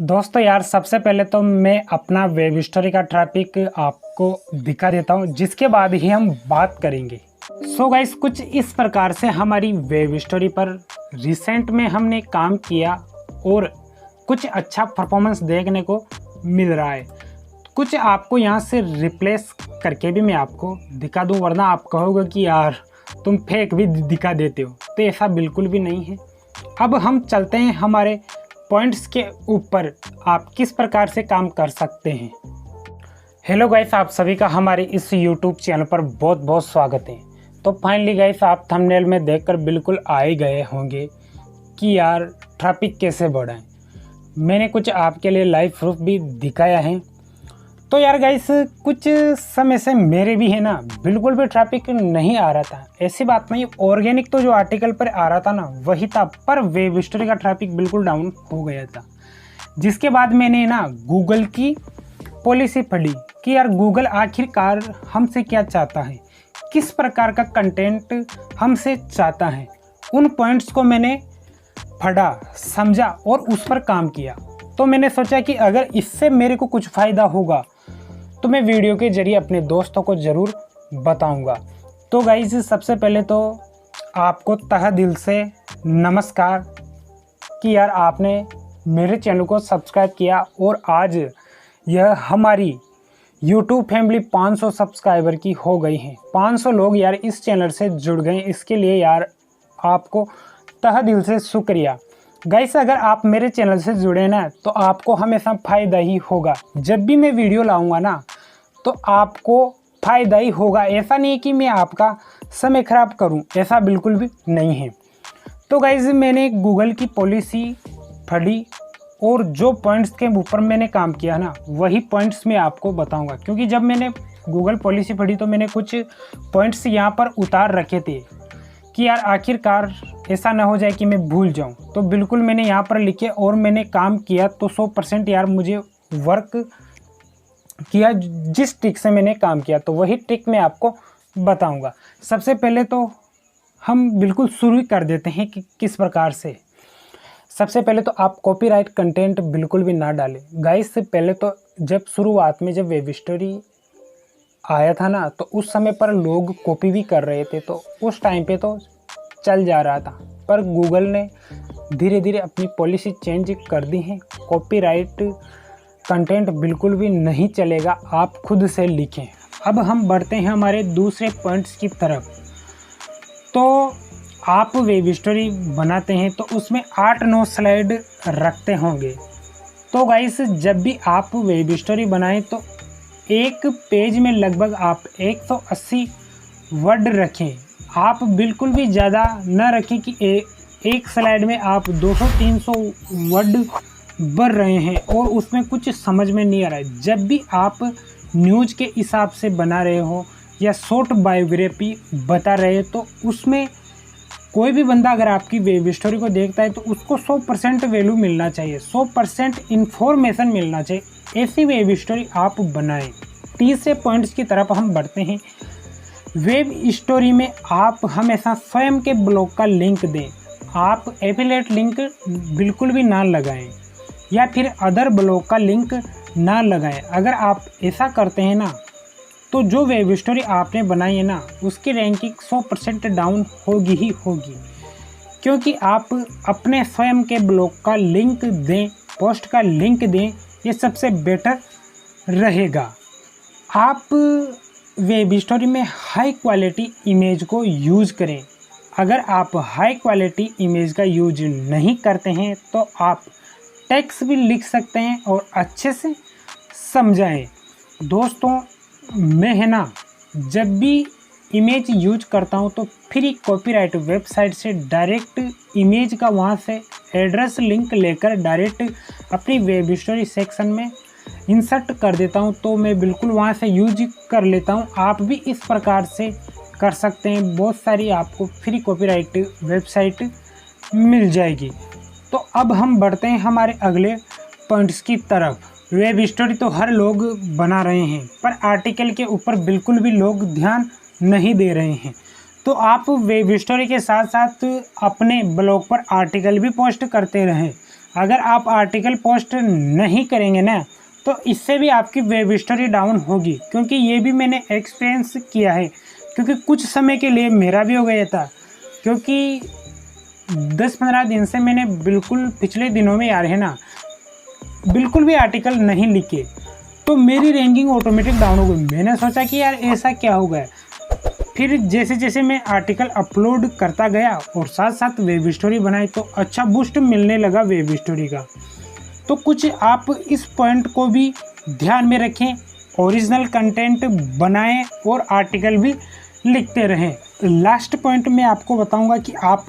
दोस्तों यार, सबसे पहले तो मैं अपना वेब स्टोरी का ट्रैफिक आपको दिखा देता हूं, जिसके बाद ही हम बात करेंगे। सो गाइस, कुछ इस प्रकार से हमारी वेब स्टोरी पर रिसेंट में हमने काम किया और कुछ अच्छा परफॉर्मेंस देखने को मिल रहा है। कुछ आपको यहां से रिप्लेस करके भी मैं आपको दिखा दूं, वरना आप कहोगे कि यार तुम फेक भी दिखा देते हो। तो ऐसा बिल्कुल भी नहीं है। अब हम चलते हैं हमारे पॉइंट्स के ऊपर, आप किस प्रकार से काम कर सकते हैं। हेलो गाइस, आप सभी का हमारे इस यूट्यूब चैनल पर बहुत बहुत स्वागत है। तो फाइनली गाइस, आप थंबनेल में देखकर बिल्कुल आ ही गए होंगे कि यार ट्रैफिक कैसे बढ़ाएं। मैंने कुछ आपके लिए लाइव प्रूफ भी दिखाया है। तो यार गाइस, कुछ समय से मेरे भी है ना, बिल्कुल भी ट्रैफिक नहीं आ रहा था। ऐसी बात नहीं, ऑर्गेनिक तो जो आर्टिकल पर आ रहा था ना वही था, पर वेब स्टोरी का ट्रैफिक बिल्कुल डाउन हो गया था। जिसके बाद मैंने ना गूगल की पॉलिसी पढ़ी कि यार गूगल आखिरकार हमसे क्या चाहता है, किस प्रकार का कंटेंट हमसे चाहता है। उन पॉइंट्स को मैंने पढ़ा, समझा और उस पर काम किया। तो मैंने सोचा कि अगर इससे मेरे को कुछ फ़ायदा होगा तो मैं वीडियो के जरिए अपने दोस्तों को ज़रूर बताऊंगा। तो गाइस, सबसे पहले तो आपको तहे दिल से नमस्कार कि यार आपने मेरे चैनल को सब्सक्राइब किया और आज यह हमारी YouTube फैमिली 500 सब्सक्राइबर की हो गई हैं। 500 लोग यार इस चैनल से जुड़ गए। इसके लिए यार आपको तहे दिल से शुक्रिया। गाइस, अगर आप मेरे चैनल से जुड़े ना तो आपको हमेशा फ़ायदा ही होगा। जब भी मैं वीडियो लाऊंगा ना तो आपको फ़ायदा ही होगा। ऐसा नहीं है कि मैं आपका समय ख़राब करूं, ऐसा बिल्कुल भी नहीं है। तो गाइस, मैंने गूगल की पॉलिसी पढ़ी और जो पॉइंट्स के ऊपर मैंने काम किया ना वही पॉइंट्स मैं आपको बताऊंगा। क्योंकि जब मैंने गूगल पॉलिसी पढ़ी तो मैंने कुछ पॉइंट्स यहाँ पर उतार रखे थे कि यार आखिरकार ऐसा ना हो जाए कि मैं भूल जाऊं। तो बिल्कुल मैंने यहाँ पर लिखे और मैंने काम किया। तो 100% यार मुझे वर्क किया। जिस ट्रिक से मैंने काम किया तो वही ट्रिक मैं आपको बताऊंगा। सबसे पहले तो हम बिल्कुल शुरू कर देते हैं कि किस प्रकार से। सबसे पहले तो आप कॉपीराइट कंटेंट बिल्कुल भी ना डालें। गाइस, से पहले तो जब शुरुआत में जब वेब स्टोरी आया था ना तो उस समय पर लोग कॉपी भी कर रहे थे, तो उस टाइम पे तो चल जा रहा था। पर गूगल ने धीरे धीरे अपनी पॉलिसी चेंज कर दी है। कॉपीराइट कंटेंट बिल्कुल भी नहीं चलेगा, आप खुद से लिखें। अब हम बढ़ते हैं हमारे दूसरे पॉइंट्स की तरफ। तो आप वेब स्टोरी बनाते हैं तो उसमें 8-9 स्लाइड रखते होंगे। तो गाइस, जब भी आप वेब स्टोरी बनाएं तो एक पेज में लगभग आप 180 वर्ड रखें। आप बिल्कुल भी ज़्यादा न रखें कि एक स्लाइड में आप 200-300 वर्ड भर रहे हैं और उसमें कुछ समझ में नहीं आ रहा है। जब भी आप न्यूज़ के हिसाब से बना रहे हो या शॉर्ट बायोग्राफी बता रहे हो तो उसमें कोई भी बंदा अगर आपकी वेब स्टोरी को देखता है तो उसको 100% वैल्यू मिलना चाहिए, 100% इन्फॉर्मेशन मिलना चाहिए। ऐसी वेब स्टोरी आप बनाएं। तीसरे पॉइंट्स की तरफ हम बढ़ते हैं। वेब स्टोरी में आप हमेशा स्वयं के ब्लॉग का लिंक दें। आप एफिलिएट लिंक बिल्कुल भी ना लगाएं या फिर अदर ब्लॉग का लिंक ना लगाएं। अगर आप ऐसा करते हैं ना तो जो वेब स्टोरी आपने बनाई है ना उसकी रैंकिंग 100% डाउन होगी ही होगी। क्योंकि आप अपने स्वयं के ब्लॉग का लिंक दें, पोस्ट का लिंक दें, ये सबसे बेटर रहेगा। आप वेब स्टोरी में हाई क्वालिटी इमेज को यूज़ करें। अगर आप हाई क्वालिटी इमेज का यूज नहीं करते हैं तो आप टेक्स्ट भी लिख सकते हैं और अच्छे से समझाएं। दोस्तों, मैं है ना जब भी इमेज यूज करता हूं तो फ्री कॉपीराइट वेबसाइट से डायरेक्ट इमेज का वहां से एड्रेस लिंक लेकर डायरेक्ट अपनी वेब स्टोरी सेक्शन में इंसर्ट कर देता हूं। तो मैं बिल्कुल वहां से यूज कर लेता हूं। आप भी इस प्रकार से कर सकते हैं। बहुत सारी आपको फ्री कॉपीराइट वेबसाइट मिल जाएगी। तो अब हम बढ़ते हैं हमारे अगले पॉइंट्स की तरफ। वेब स्टोरी तो हर लोग बना रहे हैं पर आर्टिकल के ऊपर बिल्कुल भी लोग ध्यान नहीं दे रहे हैं। तो आप वेब स्टोरी के साथ साथ अपने ब्लॉग पर आर्टिकल भी पोस्ट करते रहें। अगर आप आर्टिकल पोस्ट नहीं करेंगे ना तो इससे भी आपकी वेब स्टोरी डाउन होगी, क्योंकि ये भी मैंने एक्सपीरियंस किया है। क्योंकि कुछ समय के लिए मेरा भी हो गया था, क्योंकि 10-15 दिन से मैंने बिल्कुल पिछले दिनों में यार है ना बिल्कुल भी आर्टिकल नहीं लिखे, तो मेरी रैंकिंग ऑटोमेटिक डाउन हो गई। मैंने सोचा कि यार ऐसा क्या हो गया। फिर जैसे जैसे मैं आर्टिकल अपलोड करता गया और साथ साथ वेब स्टोरी बनाई तो अच्छा बूस्ट मिलने लगा वेब स्टोरी का। तो कुछ आप इस पॉइंट को भी ध्यान में रखें, ओरिजिनल कंटेंट बनाएं और आर्टिकल भी लिखते रहें। लास्ट पॉइंट मैं आपको बताऊंगा कि आप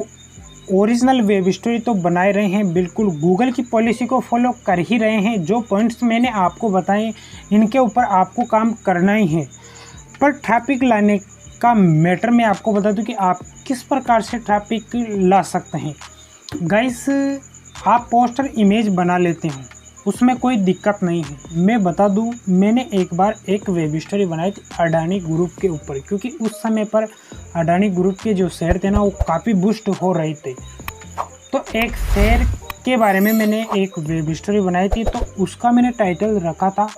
ओरिजिनल वेब स्टोरी तो बनाए रहे हैं, बिल्कुल गूगल की पॉलिसी को फॉलो कर ही रहे हैं। जो पॉइंट्स मैंने आपको बताए इनके ऊपर आपको काम करना ही है। पर ट्रैफिक लाने का मैटर मैं आपको बता दूं कि आप किस प्रकार से ट्रैफिक ला सकते हैं। गाइस, आप पोस्टर इमेज बना लेते हैं, उसमें कोई दिक्कत नहीं है। मैं बता दूं, मैंने एक बार एक वेब स्टोरी बनाई थी अडानी ग्रुप के ऊपर, क्योंकि उस समय पर अडानी ग्रुप के जो शेयर थे ना वो काफ़ी बूस्ट हो रहे थे। तो एक शेयर के बारे में मैंने एक वेब स्टोरी बनाई थी, तो उसका मैंने टाइटल रखा था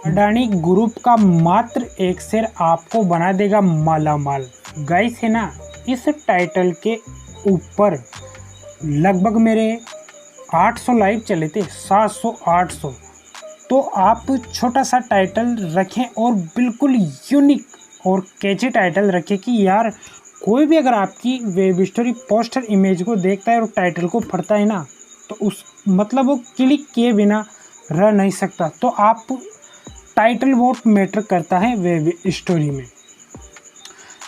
अडानी ग्रुप का मात्र एक शेयर आपको बना देगा माला माल। गाइस है ना, इस टाइटल के ऊपर लगभग मेरे 800 लाइव चले थे, 700-800। तो आप छोटा सा टाइटल रखें और बिल्कुल यूनिक और कैची टाइटल रखें कि यार कोई भी अगर आपकी वेब स्टोरी पोस्टर इमेज को देखता है और टाइटल को पढ़ता है ना तो उस मतलब वो क्लिक किए बिना रह नहीं सकता। तो आप टाइटल बहुत मैटर करता है वेब स्टोरी में।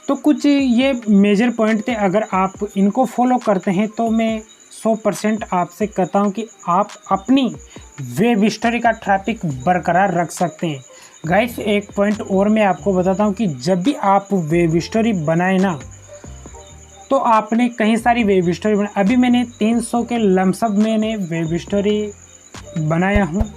तो कुछ ये मेजर पॉइंट थे, अगर आप इनको फॉलो करते हैं तो मैं 100% आपसे कहता हूँ कि आप अपनी वेब स्टोरी का ट्रैफिक बरकरार रख सकते हैं। गाइस, एक पॉइंट और मैं आपको बताता हूँ कि जब भी आप वेब स्टोरी बनाए ना तो आपने कई सारी वेब स्टोरी बनाई। अभी मैंने 300 के लमसम मैंने वेब स्टोरी बनाया हूँ।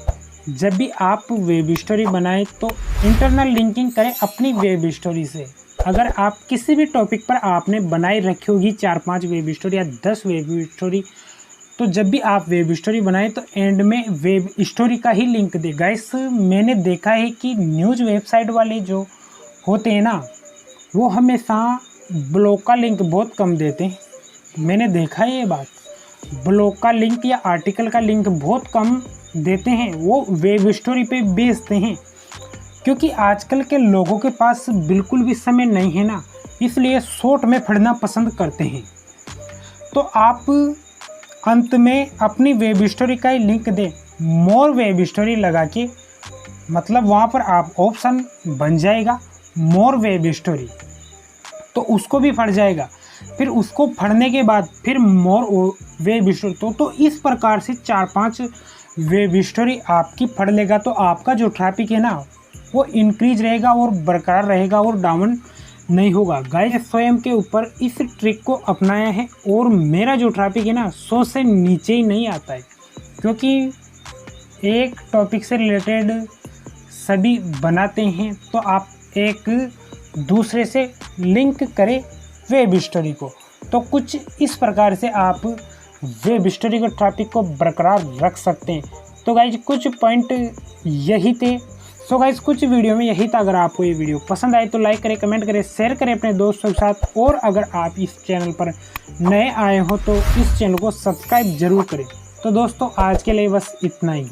जब भी आप वेब स्टोरी बनाएं तो इंटरनल लिंकिंग करें अपनी वेब स्टोरी से। अगर आप किसी भी टॉपिक पर आपने बनाई रखी होगी 4-5 वेब स्टोरी या 10 वेब स्टोरी, तो जब भी आप वेब स्टोरी बनाएं तो एंड में वेब स्टोरी का ही लिंक दे। गाइस, मैंने देखा है कि न्यूज़ वेबसाइट वाले जो होते हैं ना वो हमेशा ब्लॉग का लिंक बहुत कम देते हैं। मैंने देखा है ये बात, ब्लॉग का लिंक या आर्टिकल का लिंक बहुत कम देते हैं, वो वेब स्टोरी पे बेचते हैं। क्योंकि आजकल के लोगों के पास बिल्कुल भी समय नहीं है ना, इसलिए शॉर्ट में पढ़ना पसंद करते हैं। तो आप अंत में अपनी वेब स्टोरी का ही लिंक दें, मोर वेब स्टोरी लगा के, मतलब वहाँ पर आप ऑप्शन बन जाएगा मोर वेब स्टोरी, तो उसको भी पढ़ जाएगा। फिर उसको पढ़ने के बाद फिर मोर वेब स्टोरी, तो इस प्रकार से 4-5 वेब स्टोरी आपकी पढ़ लेगा तो आपका जो ट्रैफिक है ना वो इंक्रीज रहेगा और बरकरार रहेगा और डाउन नहीं होगा। गाइस, स्वयं के ऊपर इस ट्रिक को अपनाया है और मेरा जो ट्रैफिक है ना 100 से नीचे ही नहीं आता है, क्योंकि एक टॉपिक से रिलेटेड सभी बनाते हैं तो आप एक दूसरे से लिंक करें वेब स्टोरी को। तो कुछ इस प्रकार से आप वेब स्टोरी के ट्रैफिक को बरकरार रख सकते हैं। तो गाइज, कुछ पॉइंट यही थे। सो गाइज, कुछ वीडियो में यही था। अगर आपको ये वीडियो पसंद आए तो लाइक करें, कमेंट करें, शेयर करें अपने दोस्तों के साथ। और अगर आप इस चैनल पर नए आए हो तो इस चैनल को सब्सक्राइब जरूर करें। तो दोस्तों, आज के लिए बस इतना ही।